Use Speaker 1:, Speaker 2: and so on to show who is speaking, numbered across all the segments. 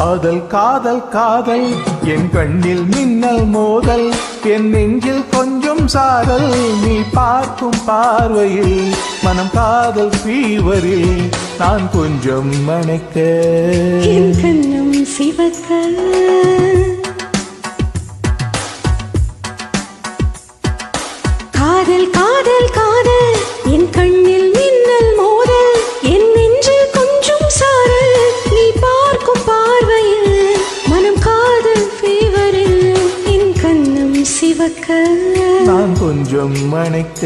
Speaker 1: காதல் காதல் காதல் என் கண்ணில் மின்னல் மோதல் என் நெஞ்சில் கொஞ்சம் சாரல் நீ பார்க்கும் பார்வையில் மனம் காதல் ஃபீவரில் நான் கொஞ்சம் மணைக்க
Speaker 2: என் கண்ணும் சிவக்க காதல் காதல் காதல் என் கண்ணில் மின்னல் மோதல் என் நெஞ்சில் கொஞ்சம் சாரல் நீ பார்க்கும் பார்வையில் மனம் காதல் ஃபீவரில் என் கண்ணும் சிவக்க
Speaker 1: நான் கொஞ்சம் மணைக்க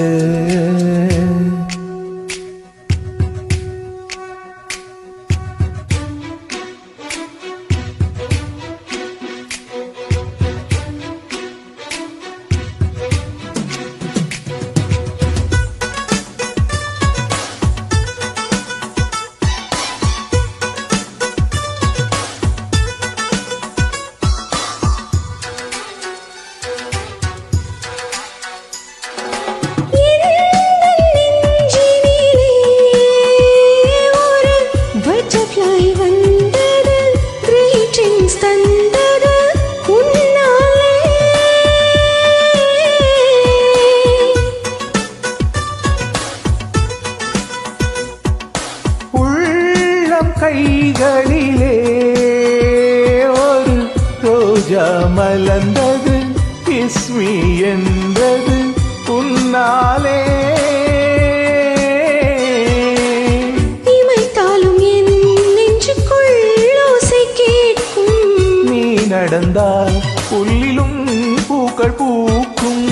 Speaker 1: கைகளிலே ஒரு ரோஜா மலர்ந்தது கிஸ்மி என்றது உன்னாலே
Speaker 2: இமைத்தாலும் என் நெஞ்சுக்குள் ஓசை கேட்கும்
Speaker 1: நீ நடந்தால் புல்லிலும் பூக்கள் பூக்கும்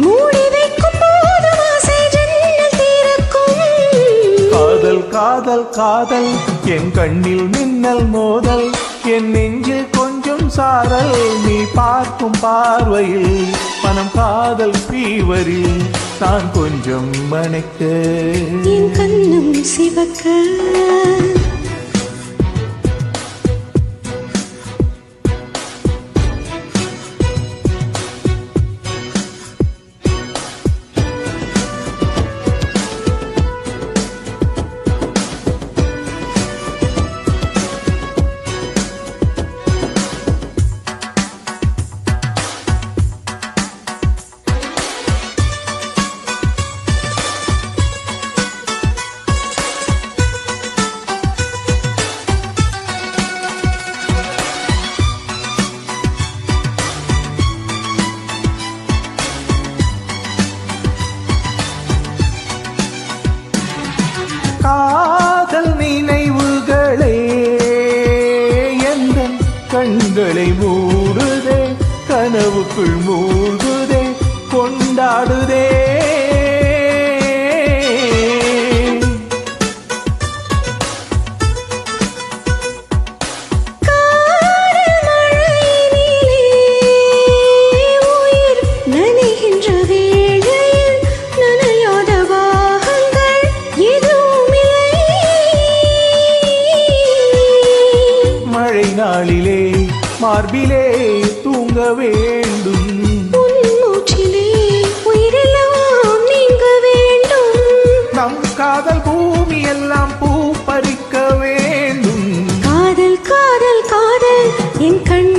Speaker 2: மூடி வைக்கும் போது ஆசை ஜன்னல் திறக்கும்
Speaker 1: காதல் காதல் காதல் என் கண்ணில் மின்னல் மோதல் என் நெஞ்சில் கொஞ்சம் சாரல் நீ பார்க்கும் பார்வையில் மனம் காதல் ஃபீவரில் நான் கொஞ்சம் மணைக்க
Speaker 2: என் கண்ணும் சிவக்க
Speaker 1: காதல் நினைவுகளே எந்த கண்களை மூடுதே கனவுக்குள் மூழ்குதே கொண்டாடுதே நாளிலே மார்பிலே தூங்க வேண்டும்
Speaker 2: மூச்சிலே உயிரெல்லாம் நீங்க வேண்டும்
Speaker 1: நம் காதல் பூமி எல்லாம் பூ பறிக்க வேண்டும்
Speaker 2: காதல் காதல் காதல் என் கண்